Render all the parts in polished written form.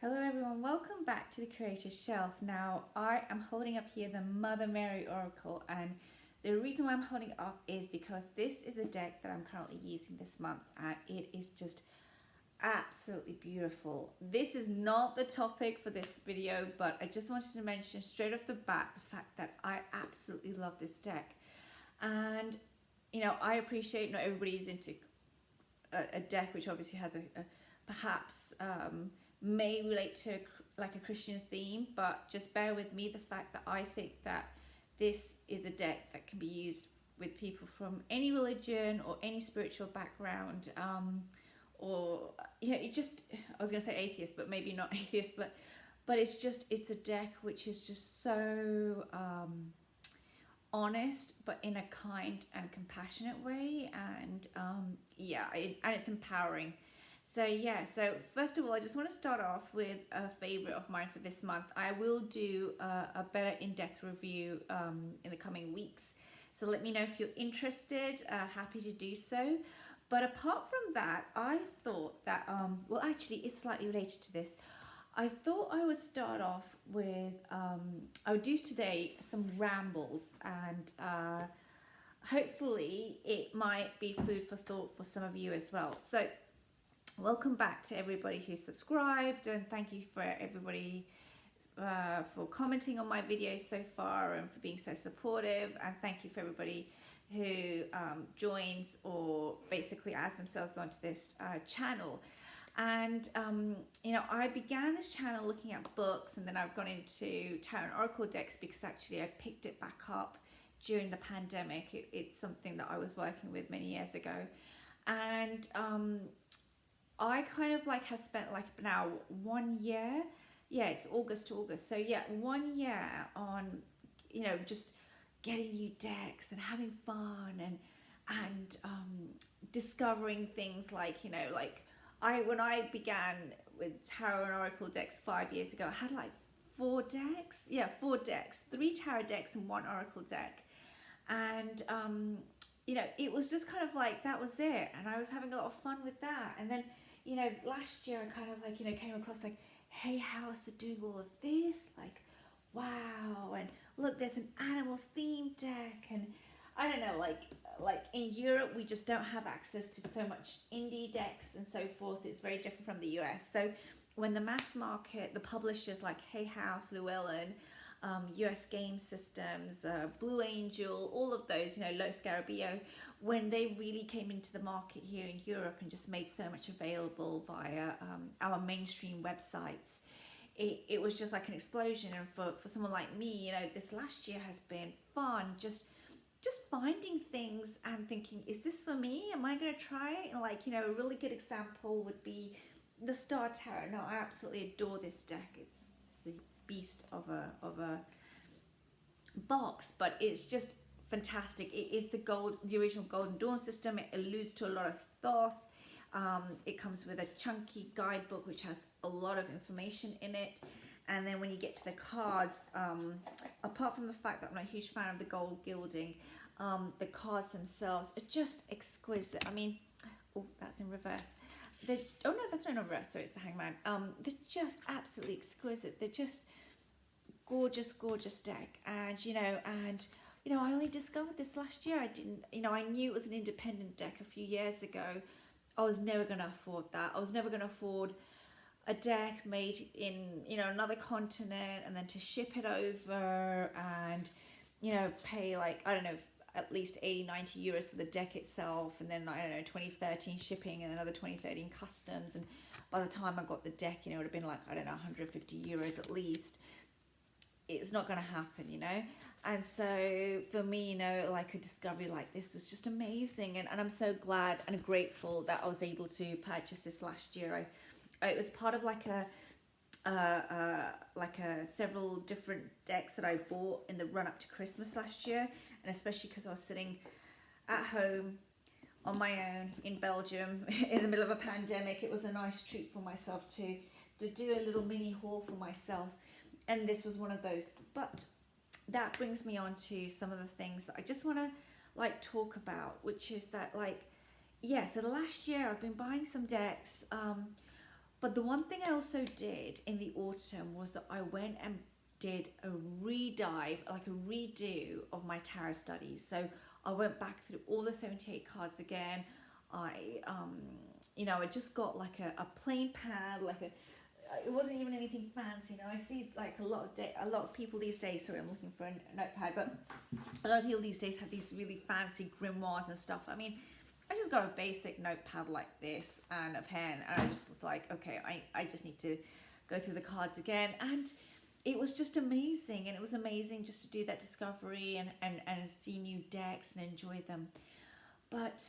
Hello everyone, welcome back to the Creator's Shelf. Now, I am holding up here the Mother Mary Oracle, and the reason why I'm holding it up is because this is a deck that I'm currently using this month, and it is just absolutely beautiful. This is not the topic for this video, but I just wanted to mention straight off the bat the fact that I absolutely love this deck. And, I appreciate not everybody's into a deck which obviously has a perhaps may relate to like a Christian theme, but just bear with me the fact that I think that this is a deck that can be used with people from any religion or any spiritual background, or it just, I was going to say atheist, but maybe not atheist, but it's a deck which is just so honest, but in a kind and compassionate way, and and it's empowering. So first of all, I just want to start off with a favorite of mine for this month. I will do a better in-depth review in the coming weeks. So let me know if you're interested. Happy to do so. But apart from that, I thought that, well, actually, it's slightly related to this. I thought I would start off with, I would do today some rambles, and hopefully it might be food for thought for some of you as well. So welcome back to everybody who subscribed, and thank you for everybody for commenting on my videos so far and for being so supportive, and thank you for everybody who joins or basically adds themselves onto this channel. And I began this channel looking at books, and then I've gone into tarot and oracle decks because actually I picked it back up during the pandemic. It's something that I was working with many years ago, and I kind of like have spent like now 1 year, it's August to August, so 1 year on just getting new decks and having fun and discovering things like when I began with tarot and oracle decks 5 years ago, I had like 4 decks, 3 tarot decks and 1 oracle deck, and it was just kind of like that was it, and I was having a lot of fun with that. And then last year I kind of like came across like, hey, how's it doing all of this, like, wow, and look, there's an animal themed deck, and I don't know, like in Europe we just don't have access to so much indie decks and so forth. It's very different from the US. So when the mass market, the publishers like Hay House, Llewellyn, US Game Systems, Blue Angel, all of those, Lo Scarabeo, when they really came into the market here in Europe and just made so much available via our mainstream websites, it was just like an explosion. And for someone like me, this last year has been fun, just finding things and thinking, is this for me? Am I going to try it? And a really good example would be the Star Tarot. Now, I absolutely adore this deck. It's the beast of a box, but it's just fantastic. It is the original Golden Dawn system. It alludes to a lot of Thoth. It comes with a chunky guidebook which has a lot of information in it. And then when you get to the cards, apart from the fact that I'm not a huge fan of the gold gilding, the cards themselves are just exquisite. I mean, oh, that's in reverse. Oh no, that's not in reverse, sorry, it's the Hangman. They're just absolutely exquisite. They're just gorgeous deck. And I only discovered this last year. I didn't, I knew it was an independent deck a few years ago. I was never going to afford that. I was never going to afford a deck made in another continent, and then to ship it over and pay like, I don't know, at least 80-90 euros for the deck itself, and then I don't know, 2013 shipping and another 2013 customs. And by the time I got the deck, it would have been like, I don't know, 150 euros at least. It's not going to happen, And so for me, like a discovery like this was just amazing, and I'm so glad and grateful that I was able to purchase this last year. It was part of like a several different decks that I bought in the run up to Christmas last year, and especially because I was sitting at home on my own in Belgium in the middle of a pandemic. It was a nice treat for myself to do a little mini haul for myself, and this was one of those. But that brings me on to some of the things that I just want to like talk about, which is that so the last year I've been buying some decks. But the one thing I also did in the autumn was that I went and did a redive, like a redo of my tarot studies. So I went back through all the 78 cards again. I just got like a plain pad, like a, it wasn't even anything fancy. I see like a lot of people these days. Sorry, I'm looking for a notepad, but a lot of people these days have these really fancy grimoires and stuff. I mean, I just got a basic notepad like this and a pen, and I just was like, okay, I just need to go through the cards again. And it was just amazing, and it was amazing just to do that discovery and see new decks and enjoy them. But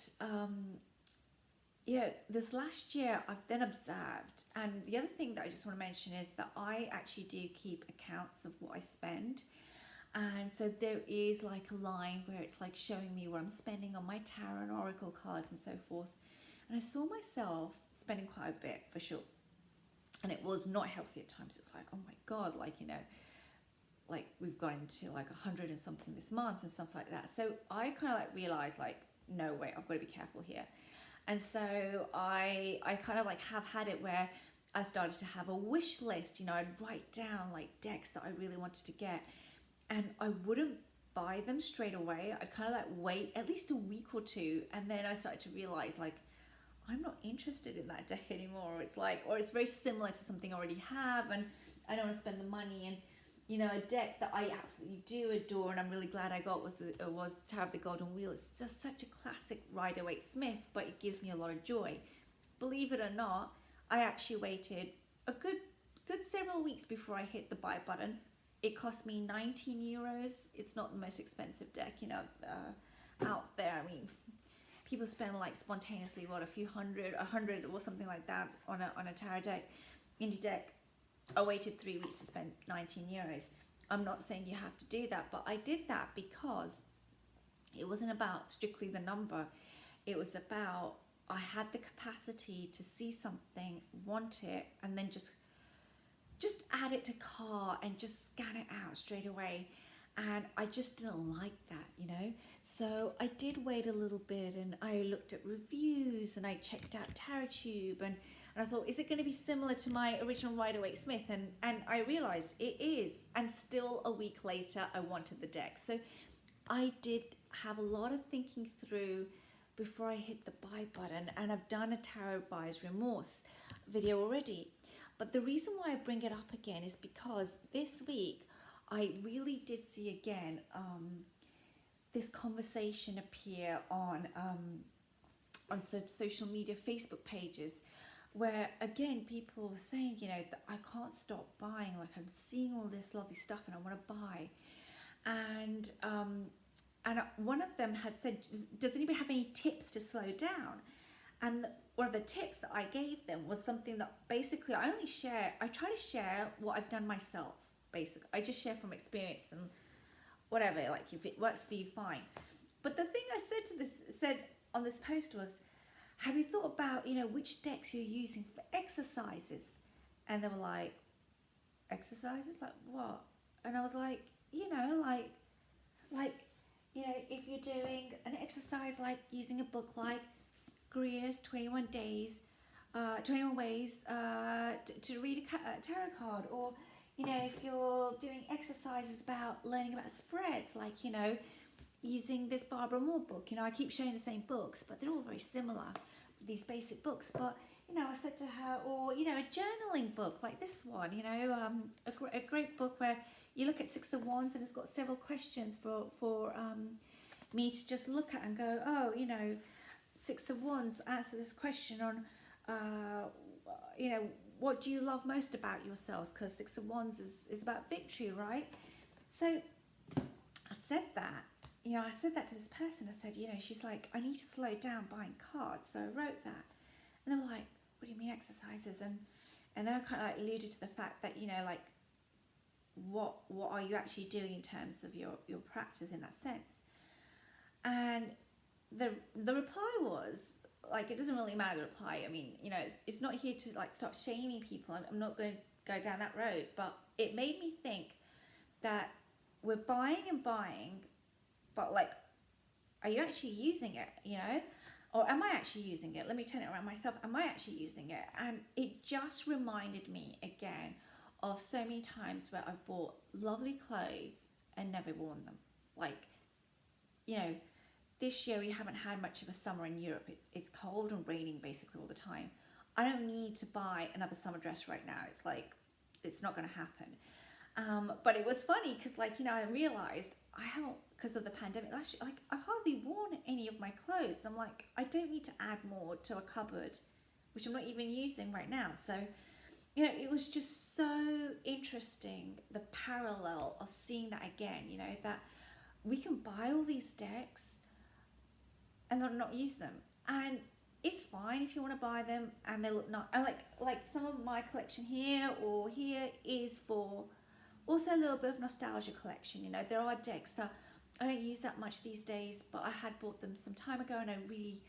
this last year I've then observed, and the other thing that I just want to mention is that I actually do keep accounts of what I spend. And so there is like a line where it's like showing me what I'm spending on my tarot and oracle cards and so forth. And I saw myself spending quite a bit, for sure. And it was not healthy at times. It was like, oh my God, like, like we've gone into like 100 and something this month and stuff like that. So I kind of like realized like, no way, I've got to be careful here. And so I kind of like have had it where I started to have a wish list. I'd write down like decks that I really wanted to get, and I wouldn't buy them straight away. I'd kind of like wait at least a week or two, and then I started to realize like, I'm not interested in that deck anymore. It's like, or it's very similar to something I already have, and I don't want to spend the money. And a deck that I absolutely do adore, and I'm really glad I got, was Tower of the Golden Wheel. It's just such a classic Rider-Waite-Smith, but it gives me a lot of joy. Believe it or not, I actually waited a good several weeks before I hit the buy button. It cost me 19 euros. It's not the most expensive deck, out there. I mean, people spend like spontaneously a few hundred, 100 or something like that on a tarot deck, indie deck. I waited 3 weeks to spend 19 euros. I'm not saying you have to do that, but I did that because it wasn't about strictly the number. It was about, I had the capacity to see something, want it, and then just add it to cart and just scan it out straight away. And I just didn't like that, So I did wait a little bit, and I looked at reviews, and I checked out TarotTube, and I thought, is it going to be similar to my original Rider-Waite-Smith? And I realized it is. And still a week later, I wanted the deck. So I did have a lot of thinking through before I hit the buy button. And I've done a tarot buyer's remorse video already. But the reason why I bring it up again is because this week, I really did see again this conversation appear on social media, Facebook pages, where again people were saying, that I can't stop buying. Like, I'm seeing all this lovely stuff and I want to buy. And one of them had said, does anybody have any tips to slow down? And one of the tips that I gave them was something that basically I try to share what I've done myself. Basically, I just share from experience and whatever, like if it works for you, fine. But the thing I said on this post was, have you thought about, which decks you're using for exercises? And they were like, exercises? Like what? And I was like, if you're doing an exercise like using a book like Greer's 21 Ways to read a tarot card, or if you're doing exercises about learning about spreads, like using this Barbara Moore book. I keep showing the same books, but they're all very similar, these basic books. But I said to her, or a journaling book like this one, a great book where you look at Six of Wands, and it's got several questions for me to just look at and go, oh, Six of Wands, answer this question on, what do you love most about yourselves? Because Six of Wands is about victory, right? So I said that, I said that to this person. I said, she's like, I need to slow down buying cards. So I wrote that. And they were like, what do you mean exercises? And then I kind of like alluded to the fact that, like, what are you actually doing in terms of your practice in that sense? And the reply was, like, it doesn't really matter the reply. I mean, it's not here to like start shaming people. I'm not going to go down that road. But it made me think that we're buying and buying, but like, are you actually using it? or am I actually using it? Let me turn it around myself. Am I actually using it? And it just reminded me again of so many times where I've bought lovely clothes and never worn them. Like, you know, this year we haven't had much of a summer in Europe. It's cold and raining basically all the time. I don't need to buy another summer dress right now. It's like, it's not going to happen. But it was funny because, like, you know, I realized I haven't, because of the pandemic, actually, like, I've hardly worn any of my clothes. I'm like, I don't need to add more to a cupboard, which I'm not even using right now. So, you know, it was just so interesting, the parallel of seeing that again, you know, that we can buy all these decks and not use them. And it's fine if you want to buy them and they look nice. I like some of my collection here or here is for also a little bit of nostalgia collection. You know, there are decks that I don't use that much these days, but I had bought them some time ago and I really,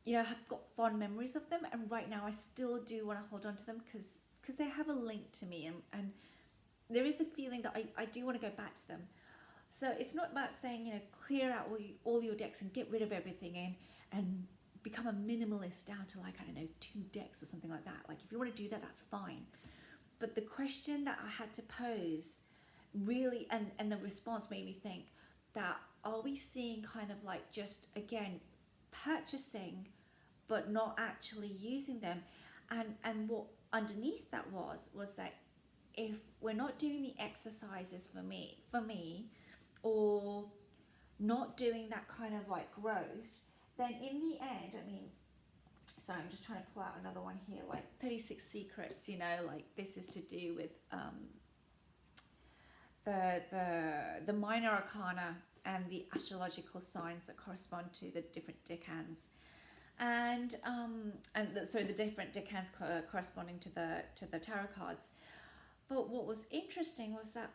you know, have got fond memories of them. And right now I still do want to hold on to them because they have a link to me, and there is a feeling that I do want to go back to them. So it's not about saying, you know, clear out all your decks and get rid of everything and become a minimalist down to, like, I don't know, 2 decks or something like that. Like, if you want to do that, that's fine. But the question that I had to pose really, and the response made me think that, are we seeing kind of like just, again, purchasing but not actually using them? And what underneath that was that if we're not doing the exercises for me, or not doing that kind of like growth, then in the end, I mean, sorry, I'm just trying to pull out another one here, like 36 secrets, you know, like this is to do with the minor arcana and the astrological signs that correspond to the different decans, and the different decans corresponding to the tarot cards. But what was interesting was that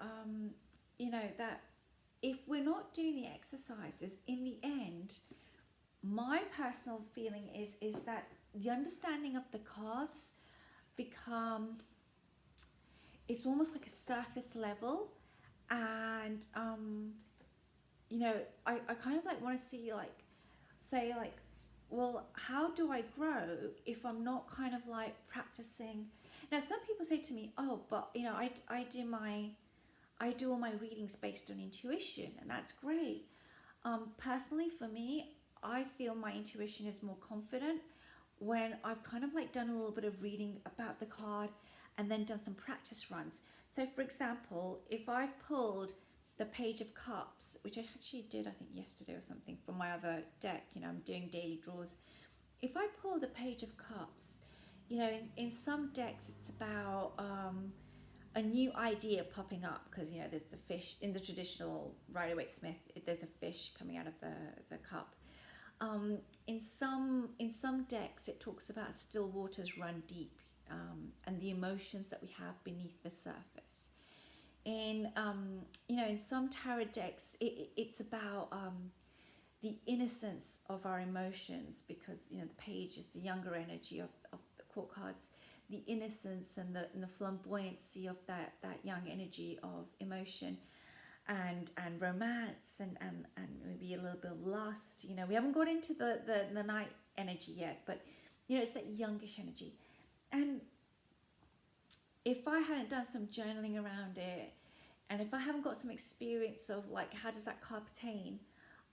you know, that if we're not doing the exercises, in the end, my personal feeling is that the understanding of the cards become, it's almost like a surface level. And you know, I kind of like want to see, like, say, like, well, how do I grow if I'm not kind of like practicing? Now some people say to me, oh, but you know, I do all my readings based on intuition, and that's great. Personally, for me, I feel my intuition is more confident when I've kind of like done a little bit of reading about the card and then done some practice runs. So for example, if I've pulled the Page of Cups, which I actually did, I think yesterday or something, from my other deck, you know, I'm doing daily draws. If I pull the Page of Cups, you know, in some decks it's about a new idea popping up, because, you know, there's the fish in the traditional Rider-Waite-Smith, there's a fish coming out of the cup. In some decks it talks about still waters run deep, and the emotions that we have beneath the surface. In you know, in some tarot decks it's about the innocence of our emotions, because, you know, the page is the younger energy of the court cards, the innocence and the flamboyancy of that young energy of emotion and romance and maybe a little bit of lust. You know, we haven't got into the night energy yet, but, you know, it's that youngish energy. And if I hadn't done some journaling around it, and if I haven't got some experience of, like, how does that card pertain,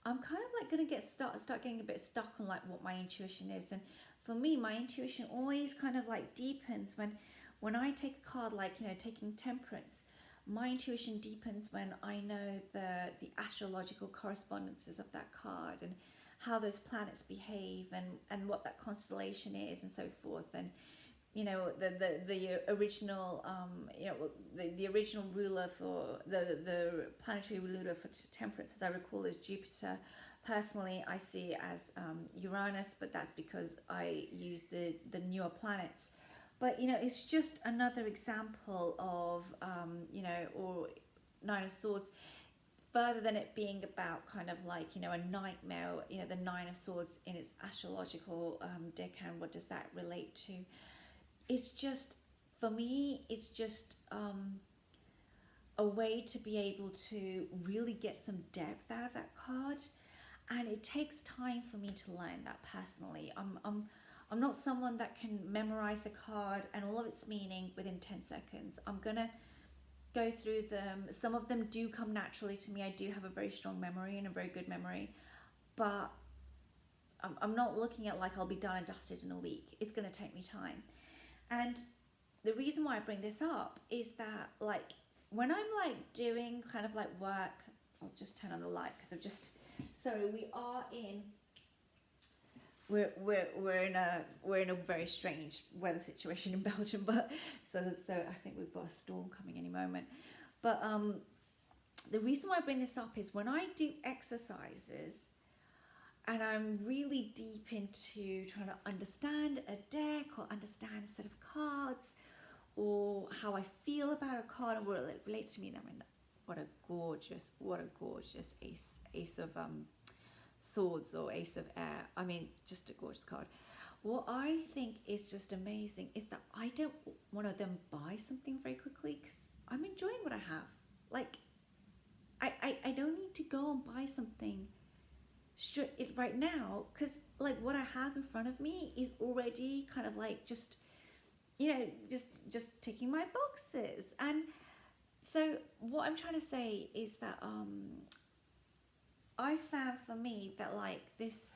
I'm kind of like going to start getting a bit stuck on, like, what my intuition is. And for me, my intuition always kind of like deepens when I take a card, like, you know, taking Temperance. My intuition deepens when I know the astrological correspondences of that card and how those planets behave and what that constellation is and so forth. And, you know, the original you know, the original ruler for the planetary ruler for Temperance, as I recall, is Jupiter. Personally, I see it as Uranus, but that's because I use the newer planets. But, you know, it's just another example of you know, or Nine of Swords, further than it being about kind of like, you know, a nightmare. You know, the Nine of Swords in its astrological decan, what does that relate to? It's just, for me, it's just a way to be able to really get some depth out of that card. and it takes time for me to learn that personally. I'm not someone that can memorize a card and all of its meaning within 10 seconds. I'm gonna go through them. Some of them do come naturally to me. I do have a very strong memory and a very good memory, but I'm not looking at like I'll be done and dusted in a week. It's gonna take me time. And the reason why I bring this up is that like when I'm like doing kind of like work, I'll just turn on the light because I've just, so we're in a very strange weather situation in Belgium, but so I think we've got a storm coming any moment. But the reason why I bring this up is when I do exercises and I'm really deep into trying to understand a deck or understand a set of cards or how I feel about a card and what it relates to me, I mean, what a gorgeous ace of swords or ace of air. I mean, just a gorgeous card. What I think is just amazing is that I don't want to then buy something very quickly because I'm enjoying what I have. Like, I don't need to go and buy something right now because like what I have in front of me is already kind of like just, you know, just ticking my boxes. And so what I'm trying to say is that I found for me that like this,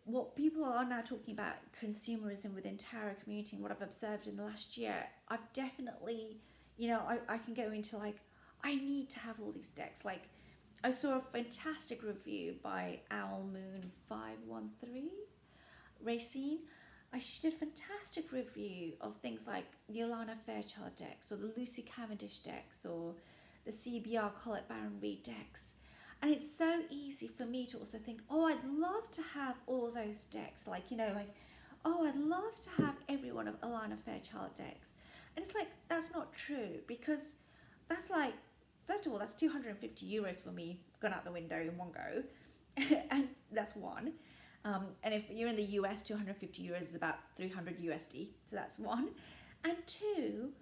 what people are now talking about consumerism within tarot community and what I've observed in the last year, I've definitely, you know, I can go into like, I need to have all these decks. Like I saw a fantastic review by Owl Moon 513 Racine. She did a fantastic review of things like the Alana Fairchild decks or the Lucy Cavendish decks or the CBR Colette Baron Reid decks. And it's so easy for me to also think, oh, I'd love to have all those decks. Like, you know, like, oh, I'd love to have every one of Alana Fairchild decks. And it's like, that's not true because that's like, first of all, that's 250 euros for me gone out the window in one go. And that's one. And if you're in the US, 250 euros is about 300 USD. So that's one. And two,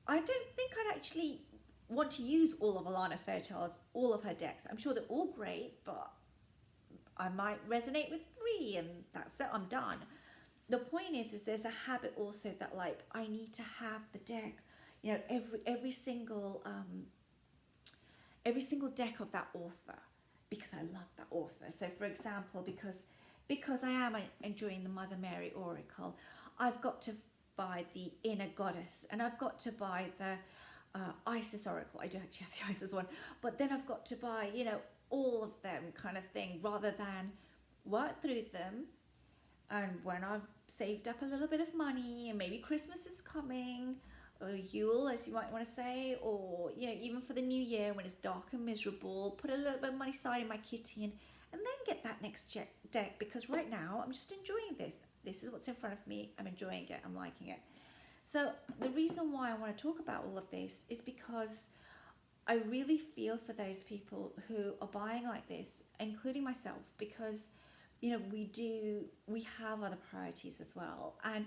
I don't think I'd actually want to use all of Alana Fairchild's, all of her decks. I'm sure they're all great, but I might resonate with 3 and that's it, I'm done. The point is there's a habit also that like I need to have the deck, you know, every single deck of that author because I love that author. So for example, because I am enjoying the Mother Mary Oracle, I've got to buy the Inner Goddess and I've got to buy the Isis Oracle. I do actually have the Isis one, but then I've got to buy, you know, all of them kind of thing rather than work through them. And when I've saved up a little bit of money and maybe Christmas is coming or Yule, as you might want to say, or, you know, even for the new year when it's dark and miserable, put a little bit of money aside in my kitty and then get that next deck because right now I'm just enjoying this. This is what's in front of me. I'm enjoying it. I'm liking it. So the reason why I want to talk about all of this is because I really feel for those people who are buying like this, including myself, because, you know, we have other priorities as well. And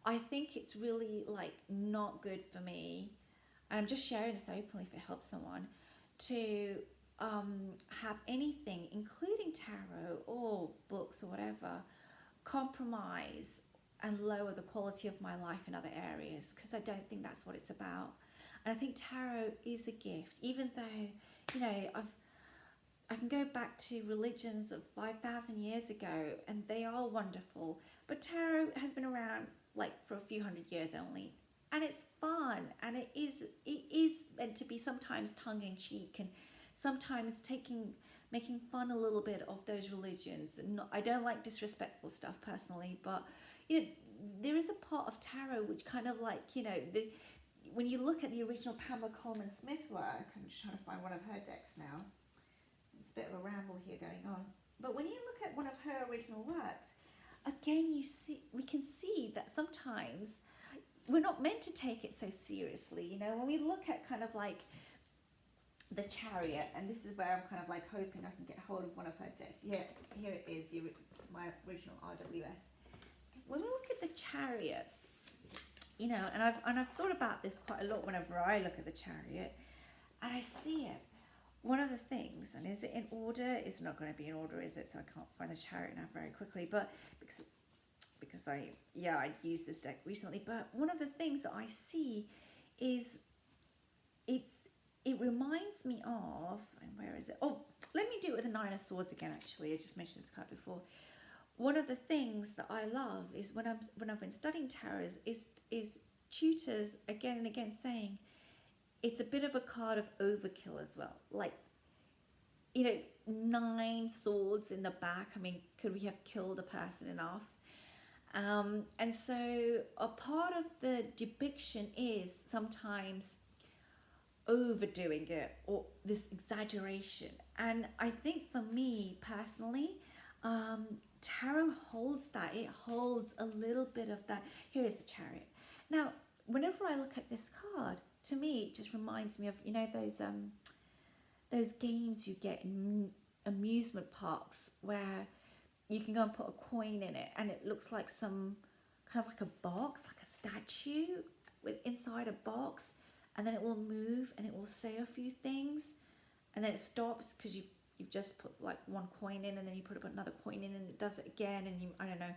I think it's really like not good for me, and I'm just sharing this openly if it helps someone, to have anything, including tarot or books or whatever, compromise and lower the quality of my life in other areas, because I don't think that's what it's about. And I think tarot is a gift, even though, you know, I can go back to religions of 5,000 years ago and they are wonderful, but tarot has been around like for a few hundred years only, and it's fun, and it is meant to be sometimes tongue-in-cheek and sometimes making fun a little bit of those religions. I don't like disrespectful stuff personally, but you know, there is a part of tarot which kind of like, you know, when you look at the original Pamela Coleman Smith work, I'm just trying to find one of her decks now. It's a bit of a ramble here going on. But when you look at one of her original works, again, we can see that sometimes we're not meant to take it so seriously. You know, when we look at kind of like the Chariot, and this is where I'm kind of like hoping I can get hold of one of her decks. Here it is, my original RWS. When we look at the Chariot, you know, and I've thought about this quite a lot whenever I look at the Chariot, and I see it. one of the things, and is it in order? It's not going to be in order, is it? So I can't find the Chariot now very quickly, but because I used this deck recently. But one of the things that I see is it reminds me of, and where is it? Oh, let me do it with the Nine of Swords again. Actually, I just mentioned this card before. One of the things that I love is when I've been studying tarot is tutors again and again saying it's a bit of a card of overkill as well. Like, you know, 9 swords in the back. I mean, could we have killed a person enough? And so a part of the depiction is sometimes overdoing it or this exaggeration. And I think for me personally, tarot holds that. It holds a little bit of that. Here is the Chariot. Now, whenever I look at this card, to me, it just reminds me of, you know, those games you get in amusement parks where you can go and put a coin in it and it looks like some kind of like a box, like a statue with inside a box, and then it will move and it will say a few things and then it stops because you've just put like one coin in and then you put another coin in and it does it again, and I don't know,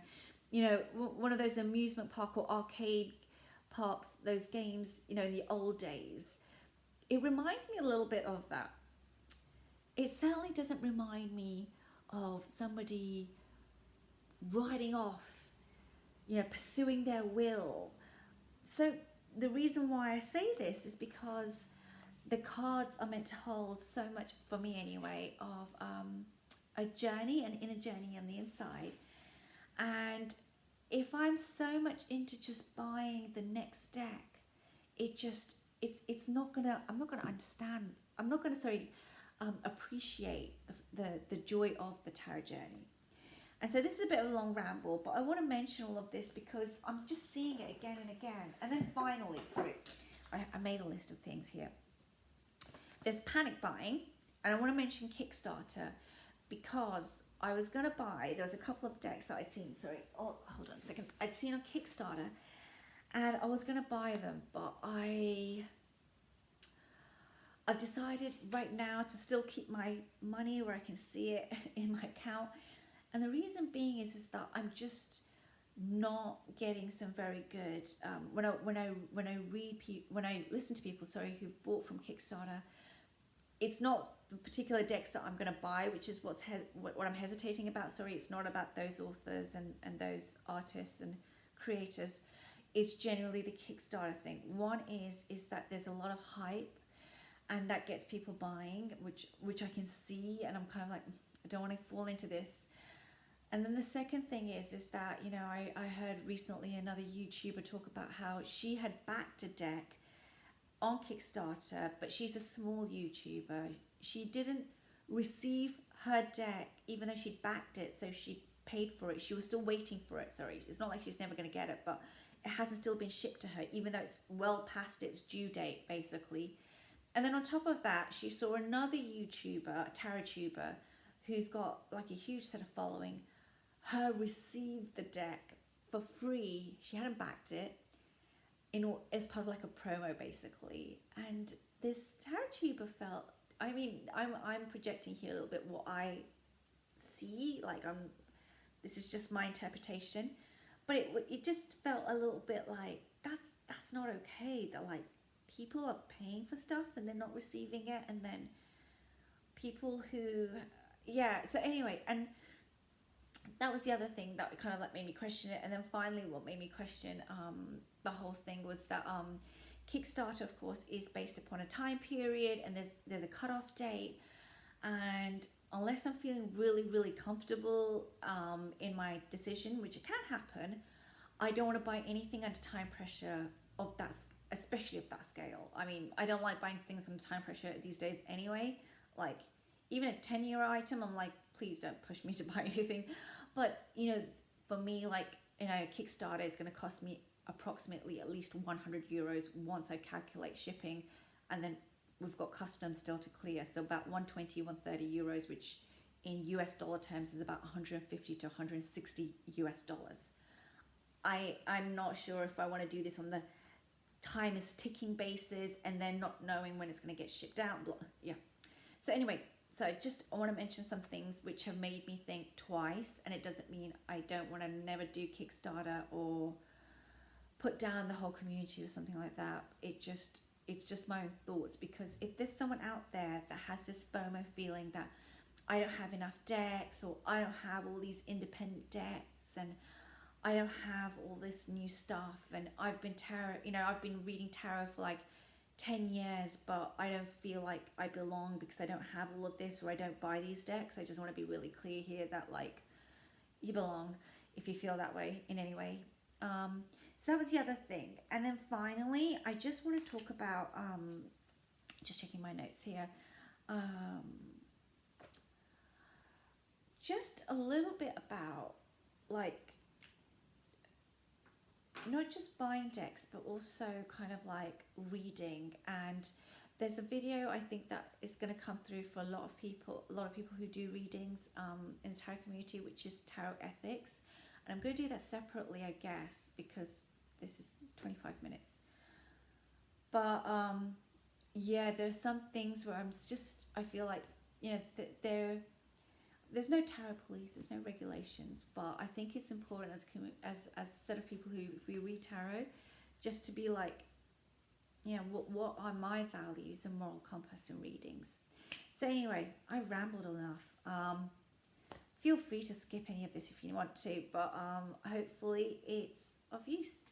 you know, one of those amusement park or arcade parks, those games, you know, in the old days. It reminds me a little bit of that. It certainly doesn't remind me of somebody riding off, you know, pursuing their will. So the reason why I say this is because the cards are meant to hold so much, for me anyway, of a journey, an inner journey on the inside. And if I'm so much into just buying the next deck, it's not gonna, I'm not gonna understand, I'm not gonna, appreciate the joy of the tarot journey. And so this is a bit of a long ramble, but I want to mention all of this because I'm just seeing it again and again. And then finally, I made a list of things here. There's panic buying, and I want to mention Kickstarter because I was going to buy, there was a couple of decks that I'd seen, hold on a second, I'd seen on Kickstarter, and I was going to buy them, but I've decided right now to still keep my money where I can see it in my account. And the reason being is that I'm just not getting some very good, when I listen to people, who've bought from Kickstarter, it's not the particular decks that I'm going to buy, which is what I'm hesitating about. It's not about those authors and those artists and creators. It's generally the Kickstarter thing. One is that there's a lot of hype, and that gets people buying, which I can see, and I'm kind of like, I don't want to fall into this. And then the second thing is that, you know, I heard recently another YouTuber talk about how she had backed a deck on Kickstarter, but she's a small YouTuber. She didn't receive her deck, even though she'd backed it, so she paid for it. She was still waiting for it, It's not like she's never going to get it, but it hasn't still been shipped to her, even though it's well past its due date, basically. And then on top of that, she saw another YouTuber, a tarot tuber, who's got like a huge set of following, her receive the deck for free. She hadn't backed it as part of like a promo, basically. And this tarot tuber felt, I mean, I'm projecting here a little bit what I see, this is just my interpretation, but it just felt a little bit like that's not okay, that like people are paying for stuff and they're not receiving it, and then people who, so anyway, and that was the other thing that kind of like made me question it. And then finally what made me question the whole thing was that Kickstarter, of course, is based upon a time period, and there's a cutoff date, and unless I'm feeling really, really comfortable in my decision, which it can happen, I don't want to buy anything under time pressure of that, especially of that scale. I mean, I don't like buying things under time pressure these days anyway. Like, even a 10-year item, I'm like, please don't push me to buy anything. But, you know, for me, like, you know, Kickstarter is going to cost me approximately at least 100 euros once I calculate shipping, and then we've got customs still to clear, so about 120, 130 euros, which in US dollar terms is about 150 to 160 US dollars. I'm not sure if I want to do this on the time is ticking basis and then not knowing when it's going to get shipped out. Yeah. So anyway, so I want to mention some things which have made me think twice, and it doesn't mean I don't want to never do Kickstarter or put down the whole community or something like that. It's just my own thoughts, because if there's someone out there that has this FOMO feeling that I don't have enough decks, or I don't have all these independent decks, and I don't have all this new stuff, and I've been reading tarot for like 10 years, but I don't feel like I belong because I don't have all of this, or I don't buy these decks. I just want to be really clear here that like you belong if you feel that way in any way. So that was the other thing. And then finally, I just want to talk about, just checking my notes here, just a little bit about like not just buying decks, but also kind of like reading. And there's a video I think that is going to come through for a lot of people who do readings in the tarot community, which is tarot ethics. And I'm going to do that separately, I guess, because this is 25 minutes. But yeah, there's some things where I feel like, you know, there's no tarot police, there's no regulations, but I think it's important as a set of people who, if we read tarot, just to be like, you know, what are my values and moral compass in readings. So anyway, I rambled enough. Feel free to skip any of this if you want to, but hopefully it's of use.